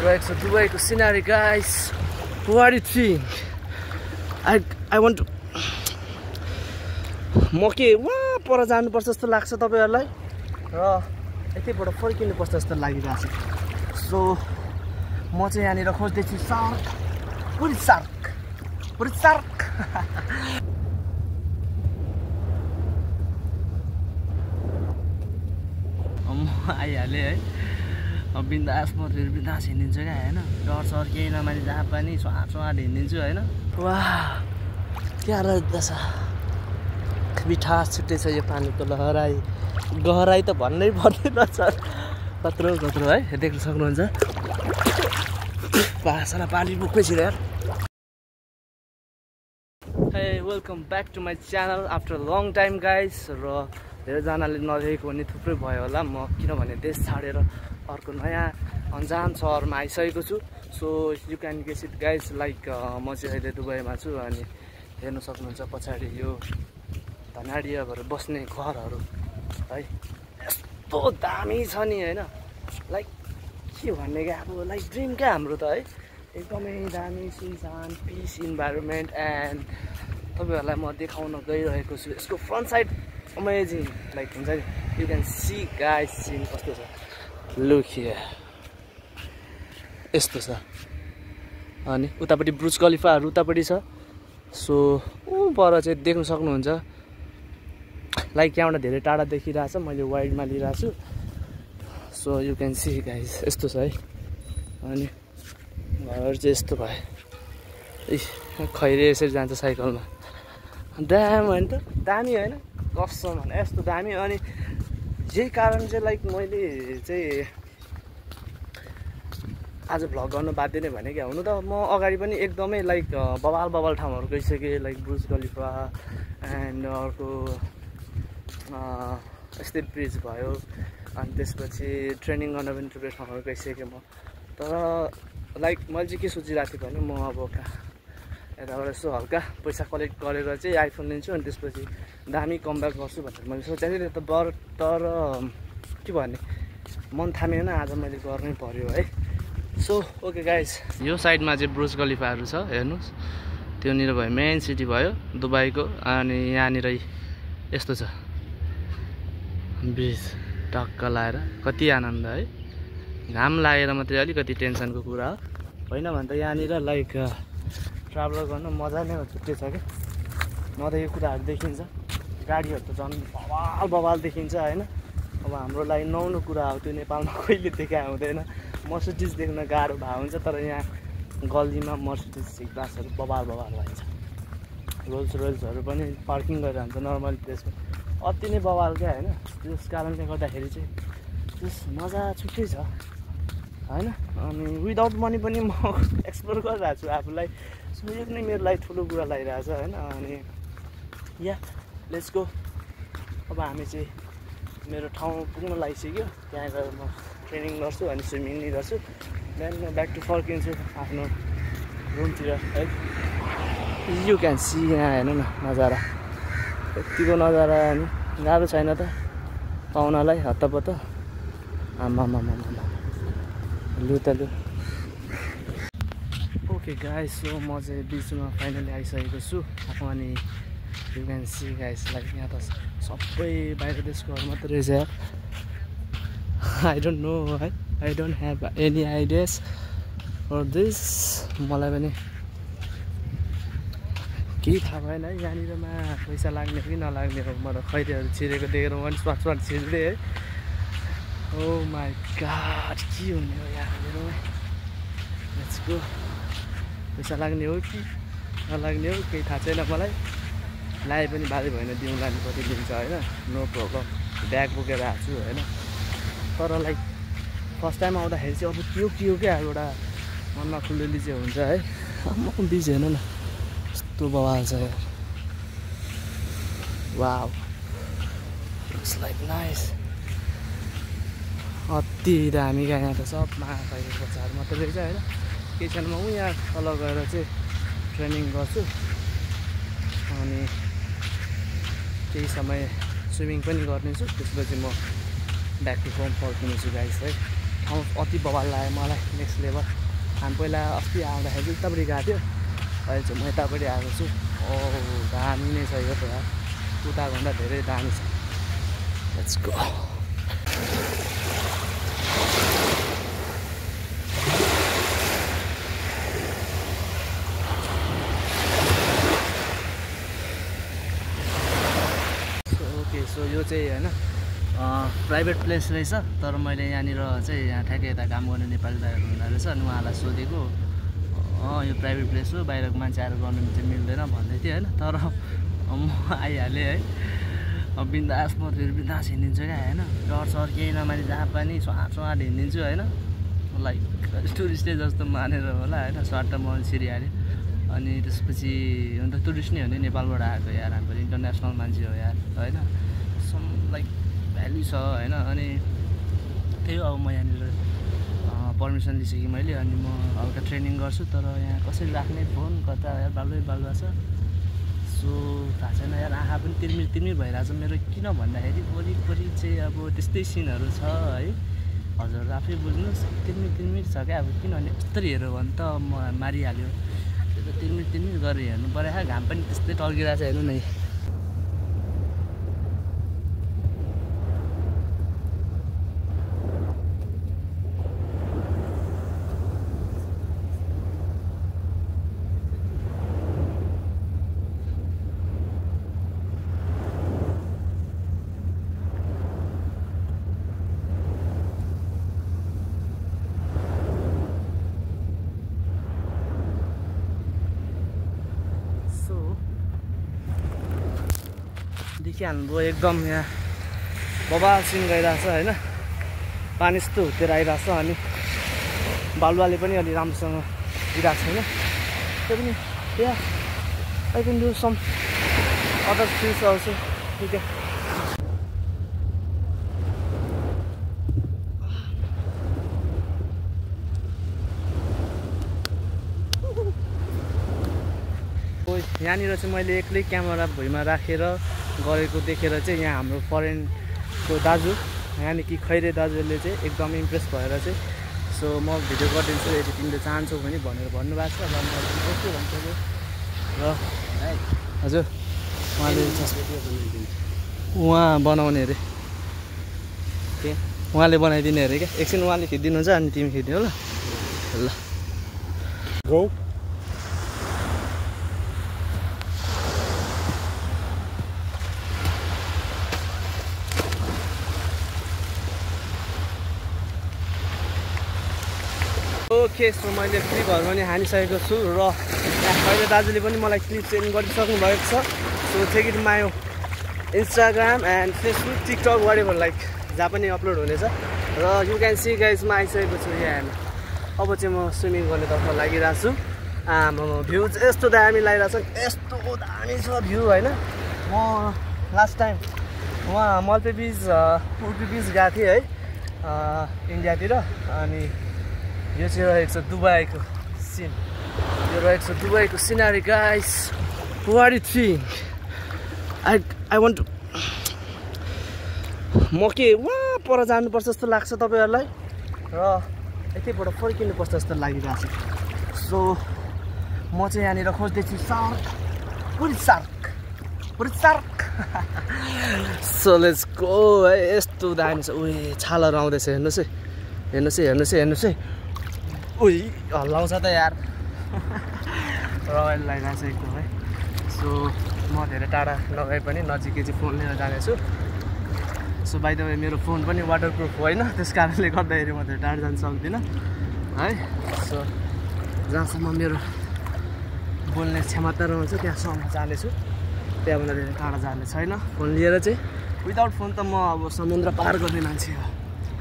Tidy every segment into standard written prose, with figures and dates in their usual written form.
Alright, so Dubai ko scenery guys. What do you think? I want to म के वहाँ पर जानुपर्छ जस्तो लाग्छ तपाईहरुलाई र यतैबाट फर्किनुपर्छ जस्तो लागिरहेछ सो म चाहिँ यहाँनिर खोज्दै छु शार्क म आइहाले है अब बिन्दास म बिन्दास हिँडिदिन्छु क्या हैन डर सर केही नमानी जहाँ पनि स्वाट हिँडिदिन्छु हैन वाह क्या रहेछ मिठास छुट्टै छ यो पानीको गहराई त भन्नै पर्दैन रहेछ कत्रो है देख्न सक्नुहुन्छ पासला पानी बुक्कै छ यार Hey, welcome back to my channel after a long time guys र धेरैजनाले नदेखेको पनि थुप्रै भयो होला म किनभने देश छाडेर अर्को नयाँ अन्जान सहरमा आइसकेको छु so you can guess it guys like म चाहिँ अहिले दुबईमा छु अनि हेर्न सक्नुहुन्छ पछाडि यो धनाडियाहरू बस्ने घरहरू है यस्तो दामी छ नि हैन लाइक के भन्ने क्या अब लाइक ड्रिम क्या हाम्रो त है एकदमै दामी सुनसान पिस इन्भाइरोमेन्ट एन्ड तपाईहरुलाई म देखाउन गइरहेको छु यसको फ्रन्ट साइड अमेजिङ लाइक हुन्छ नि you can see guys scene कस्तो छ लुक हियर यस्तो छ अनि उतापट्टि ब्रुज खलिफाहरू उतापट्टि छ सो ऊ पर चाहिँ देख्न सक्नुहुन्छ लाइक यहाँबाट धेरै टाढा देखिरहेछ मैले वाइडमा लिइरहेको छु so you can see guys यस्तो छ है अनि घर चाहिँ यस्तो भयो खैरे यसरी जान्छ साइकलमा दामी होइन त दामी होइन कसम भने यस्तो दामी अनि यही कारण चाहिँ लाइक मैले चाहिँ आज भ्लग गर्न बाध्य नै भने क्या हुनु त म अगाडि पनि एकदमै लाइक बवाल ठाउँहरू गइसकेँ लाइक ब्रुज खलिफा एन्ड अर्को यस्तै ब्रिज भयो अनि त्यसपछि ट्रेनिङ गर्न पनि थुप्रै ठाउँहरू गइसकेँ म तर लाइक मैले चाहिँ के सोचिरहेको थिएँ भने म अब यताबाट यसो हल्का पैसा कलेक्ट गरेर चाहिँ आइफोन लिन्छु अनि त्यसपछि दामी कमब्याक गर्छु भनेर मैले सोचेको थिएँ तर के भन्ने मन थामेन आज मैले गर्नै पर्यो है सो ओके गाइज यो साइडमा चाहिँ ब्रुज खलिफाहरू छ हेर्नुहोस् त्योनिर भयो मेन सिटी भयो दुबईको अनि यहाँनिर यस्तो छ ब्रिज टक्क लाएर कति आनन्द है घाम लागेर मात्रै अलिकति टेन्सनको कुरा हो होइन भने त यहाँनिर लाइक ट्राभल गर्न मजा नै छुट्टै छ क्या नदेखेको कुराहरू देखिन्छ गाडीहरू त झन् बवाल देखिन्छ होइन अब हाम्रो लागि नौलो कुरा हो त्यो नेपालमा कहिले देखा हुँदैन मर्सिडिज देख्न गाह्रो भएको हुन्छ तर यहाँ गल्लीमा मर्सिडिज क्लासहरू बवाल भइन्छ रोल्सहरू पनि पार्किङ गरेर हुन्छ नर्मल प्लेसमा अति नै बवाल क्या होइन त्यस कारणले गर्दाखेरि चाहिँ त्यस मजा छुट्टै छ होइन अनि विदाउट मनी पनि म एक्सप्लोर गरिरहेको छु आफूलाई सो यो पनि मेरो लागि ठुलो कुरा लागिरहेको छ होइन अनि या लेट्स गो अब हामी चाहिँ मेरो ठाउँ पुग्न लागिसक्यो त्यहाँ गएर म ट्रेनिङ गर्छु अनि स्विमिङ नि गर्छु देन म ब्याक टु फर्किन्छु आफ्नो रुमतिर है यु क्यान सी यहाँ हेर्नु न नजारा यतिको नजारा अनि गाह्रो छैन त पाउनलाई हत्तपत्त आमा लु त लु ओके गाइस सो म चाहिँ बिचमा फाइनली आइसकेको छु अनि you can see guys like यहाँ त सबै बाहिर देशकोहरू मात्रै रहेछ आई डोन्ट नो है I don't have any ideas for this मलाई पनि केही थाहा भएन है यहाँनिरमा पैसा लाग्ने कि नलाग्ने हो म त खैरीहरू छिरेको देखेर म पनि स्वाट छिर्दै है ओ माई गॉड के हुने हो यहाँनिर लेट्स गो पैसा लाग्ने हो कि नलाग्ने हो केही थाहा छैन मलाई लाए पनि बाधै भएन दिउँला नि कति दिन्छ होइन नो प्रब्लम ब्याग बोकेर आएको छु होइन तर लाइक फर्स्ट टाइम आउँदाखेरि चाहिँ अब के हो क्या एउटा मनमा खुलेली चाहिँ हुन्छ है म बिच हेर्नु न यस्तो बवाल छ यार वाउ लुक्स लाइक नाइस अति दामी क्या यहाँ त सब महाकाईको बच्चाहरू मात्रै रहेछ होइन केही छैन म यहाँ तल गएर चाहिँ ट्रेनिङ गर्छु अनि केही समय स्विमिङ पनि गर्नेछु त्यसपछि म ब्याक टु होम फर्किनेछु गाइस है ठाउँ अति बवाल लाग्यो मलाई, नेक्स्ट लेभल। हामी पहिला अस्ति आउँदाखेरि उतापट्टि गएको थियो, अहिले चाहिँ म यतापट्टि आएको छु। ओ दामी नै छ यो त यार, उताभन्दा धेरै दामी छ। Let's go. ओके, सो यो चाहिँ होइन प्राइभेट प्लेस रहेछ, तर मैले यहाँनिर चाहिँ यहाँ ठ्याक्कै यता काम गर्ने नेपाली दाइहरू हुँदो रहेछ। अनि उहाँलाई सोधेको, यो प्राइभेट प्लेस हो, बाहिरको मान्छे आएर गर्नु चाहिँ मिल्दैन भन्दै थियो होइन। तर म आइहालेँ है, बिन्दास म फेरि बिन्दास हिँडिदिन्छु क्या होइन, डर सर केही नमानी जहाँ पनि स्वाट हिँडिदिन्छु होइन, लाइक टुरिस्टै जस्तो मानेर होला होइन। सर्ट त म सिरिहालेँ। अनि त्यसपछि अन्त टुरिस्ट नै हो नि, नेपालबाट आएको यार, हाम्रो इन्टरनेसनल मान्छे हो यार होइन, सम लाइक भ्याल्यु छ होइन। अनि त्यही हो, अब म यहाँनिर पर्मिसन लिइसकेँ मैले। अनि म हल्का ट्रेनिङ गर्छु, तर यहाँ कसरी राख्ने फोन कता यार बालुवा छ। सो थाहा छैन यार, आँखा पनि तिर्मिर भइरहेको छ मेरो। किन भन्दाखेरि वरिपरि चाहिँ अब त्यस्तै सिनहरू छ है, हजुर आफै बुझ्नुहोस्, तिर्मिर छ क्या। अब किनभने यस्तो हेऱ्यो भने त मारिहाल्यो, त्यो त तिर्मिर गरेर हेर्नु पऱ्यो। घाम पनि त्यस्तै टल्किरहेको छ, हेर्नु न। देखिहाल्नुभयो एकदम यहाँ बबाल सिन गइरहेछ होइन, पानी यस्तो हुत्तेर आइरहेछ। अनि बालुवाले पनि अलि राम्रोसँग दिइरहेको छैन। त्यो पनि yeah I can do some other things also, ठिक है। यहाँनिर चाहिँ मैले एक्लै क्यामेरा भुइँमा राखेर गरेको देखेर चाहिँ यहाँ हाम्रो फरेनको दाजु यानि कि खैरे दाजुले चाहिँ एकदम इम्प्रेस भएर चाहिँ सो म भिडियो गरिदिन्छु यदि तिमीले चाहन्छौ भने भनेर भन्नुभएको छ। र म ओके भनिसकेँ। र हजुर उहाँ बनाउने अरे, उहाँले बनाइदिने अरे क्या। एकछिन उहाँले खिचिदिनुहुन्छ अनि तिमी खिच्दियौ ल। ल गो। ओके, सो मैले क्लिपहरू पनि हानिसकेको छु र यहाँ खैरे दाजुले पनि मलाई क्लिप सेन्ड गरिसक्नु भएको छ। So check it my Instagram and Facebook, TikTok, whatever like जहाँ पनि अपलोड हुनेछ। र यु क्यान सी गाइजमा आइसकेको छु यहाँ। अब चाहिँ म स्विमिङ गर्नेतर्फ लागिरहेको छु। भ्यू चाहिँ यस्तो दामी लागिरहेको छ, यस्तो दामी छ भ्यू होइन। म लास्ट टाइम उहाँ मल्पे बिच उडुपी बिच गएको थिएँ है इन्डियातिर। अनि यो चाहिँ रहेको छ दुबईको सिन, यो रहेको छ दुबईको scenery guys. What you think? I want to म के वहाँ पर जानुपर्छ जस्तो लाग्छ तपाईँहरूलाई र यतैबाट फर्किनुपर्छ जस्तो लागिरहेको छ। सो म चाहिँ यहाँनिर खोज्दैछु सार्क, सो लेट्स गो है। यस्तो दामी छ, उयो छालहरू आउँदैछ, हेर्नुहोस् है। उही हल्लाउँछ त यार, रमाइलो लागिरहेको छ एकदम है। सो म धेरै टाढा नगए पनि नजिकै चाहिँ फोन लिएर जानेछु। सो बाइ द वे मेरो फोन पनि वाटरप्रुफ होइन, त्यस कारणले गर्दाखेरि म धेरै टाढा जान सक्दिनँ है। सो जहाँसम्म मेरो बोल्ने क्षमता रहन्छ त्यहाँसम्म जानेछु, त्यहाँभन्दा धेरै टाढा जाने छैन फोन लिएर चाहिँ। विदाउट फोन त म अब समुद्र पार गर्ने मान्छे हो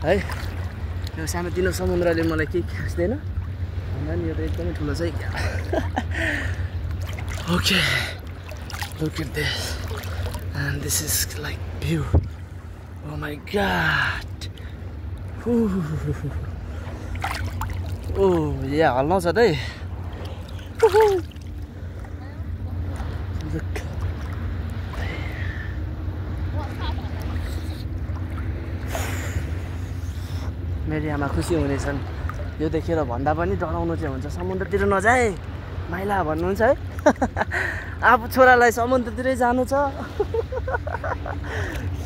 है। यो सानोतिनो समुद्रले मलाई केही खाँच्दैन भन्दा नि, यो त एकदमै ठुलो छ है क्या। Okay, look at this and this is like view. Oh my God, oh yeah हल्लाउँछ त है। Look. फेरि आमा खुसी हुनेछन्। यो देखेर भन्दा पनि डराउनु चाहिँ हुन्छ, समुद्रतिर नजाए माइला भन्नुहुन्छ है। आफू छोरालाई समुद्रतिरै जानु छ।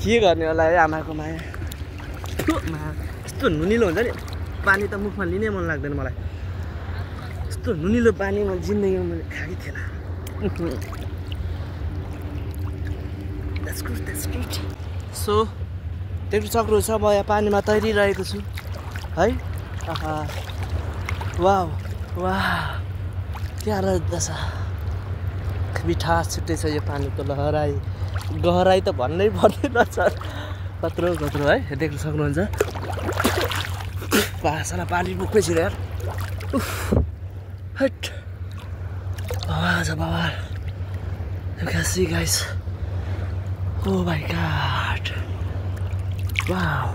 के गर्ने होला है आमाको माया। यस्तो नुनिलो हुन्छ नि पानी त मुखमा लिनै मन लाग्दैन मलाई। यस्तो नुनिलो पानी म जिन्दगीमा मैले खाएकै थिएन। That's good. सो देख्नु सक्नुहुन्छ म यहाँ पानीमा तैरिरहेको छु है। आहा वाह क्या रहेछ, मिठास छुट्टै छ यो पानीको लहराई गहराई त भन्नै पर्दैन छ। कत्रो है देख्न सक्नुहुन्छ। साला पानी मुखमै छिर्यो यार। हट बवाल। You can see guys. Oh my god. Wow.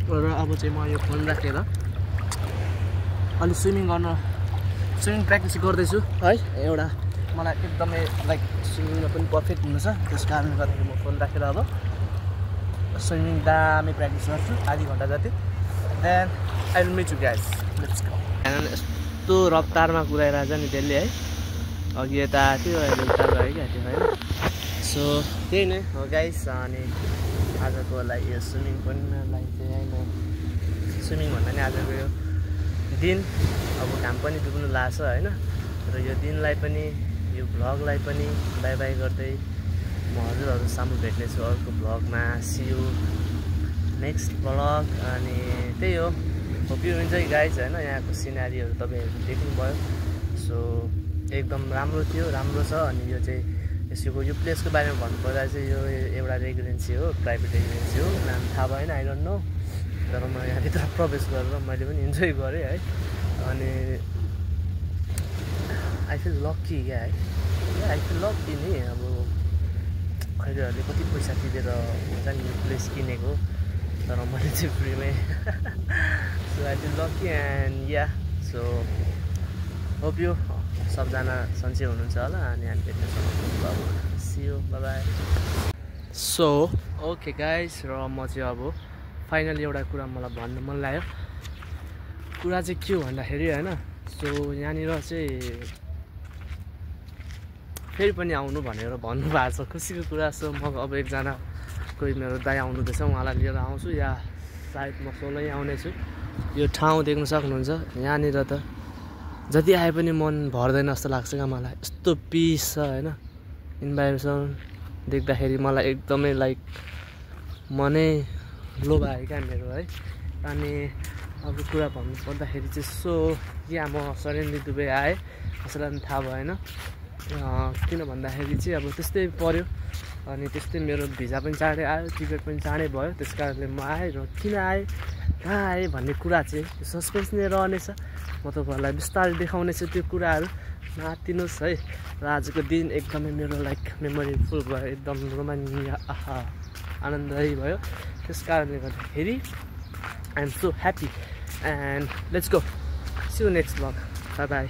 र अब चाहिँ म यो फोन राखेर अलि स्विमिङ प्र्याक्टिस गर्दैछु है। एउटा मलाई एकदमै लाइक स्विमिङमा पनि पर्फेक्ट हुनु छ, त्यस कारणले गर्दाखेरि म फोन राखेर अब स्विमिङ दामी प्र्याक्टिस गर्छु आधी घन्टा जति। Then I will meet you guys, let's go. यस्तो रफ्तारमा कुदाइरहेछ नि त्यसले है। अघि यता आएको थियो अहिले उता गयो क्या त्यो होइन। सो त्यही नै हो गाइस। अनि आजको लागि यो स्विमिङको लागि चाहिँ है, म स्विमिङ भन्दा नि आजको यो दिन अब घाम पनि डुब्नु लाग्छ होइन। र यो दिनलाई पनि यो भ्लगलाई पनि बाई बाई गर्दै म हजुरहरू सामु भेट्नेछु अर्को भ्लगमा। See you next vlog. अनि त्यही हो, होप यु इन्जोय गाइज होइन। यहाँको सिनारीहरू तपाईँहरू देख्नुभयो। सो एकदम राम्रो थियो, राम्रो छ। अनि यो चाहिँ यसको यो प्लेसको बारेमा भन्नुपर्दा चाहिँ यो एउटा रेजिडेन्सी हो, प्राइभेट रेजिडेन्सी हो। नाम थाहा भएन, आई डोन्ट नो। तर म यहाँभित्र प्रवेश गरेर मैले पनि इन्जोय गरेँ है। अनि आई फिल लक्की क्या है। आई फिल लक्की नि। अब खैरहरूले कति पैसा तिरेर हुन्छ नि यो प्लेस किनेको, तर मैले चाहिँ फ्रीमै। So I feel lucky and yeah. So hope you सबजना सन्चै हुनुहुन्छ होला। अनि हामी भेट्न सक्छौँ। See you, bye bye. So okay guys, र म चाहिँ अब फाइनली एउटा कुरा मलाई भन्नु मन लाग्यो। कुरा चाहिँ के हो भन्दाखेरि होइन, सो यहाँनिर चाहिँ फेरि पनि आउनु भनेर भन्नुभएको छ, खुसीको कुरा। सो म अब एकजना कोही मेरो दाइ आउनुहुँदैछ, उहाँलाई लिएर आउँछु या सायद म सोलै आउनेछु। यो ठाउँ देख्न सक्नुहुन्छ, यहाँनिर त जति आए पनि मन भर्दैन जस्तो लाग्छ क्या मलाई। यस्तो पिस छ होइन, इन्भाइरोसन देख्दाखेरि मलाई एकदमै लाइक मनै लोभायो क्या मेरो है। अनि अब कुरा भन्नुपर्दाखेरि चाहिँ सो या म सडनली दुबई आएँ, कसैलाई पनि थाहा भएन। किन भन्दाखेरि चाहिँ अब त्यस्तै पऱ्यो। अनि त्यस्तै मेरो भिजा पनि चाँडै आयो, टिकट पनि चाँडै भयो। त्यस कारणले म आएँ। र किन आएँ, कहाँ आएँ भन्ने कुरा चाहिँ सस्पेन्स नै रहनेछ। म तपाईँहरूलाई बिस्तारै देखाउनेछु त्यो कुराहरू, नआत्तिनुहोस् है। र आजको दिन एकदमै मेरो लाइक मेमोरेबल भयो, एकदम रोमाञ्चनीय आनन्ददायी भयो। त्यस कारणले गर्दाखेरि I am so happy and let's go. See you next vlog, bye by.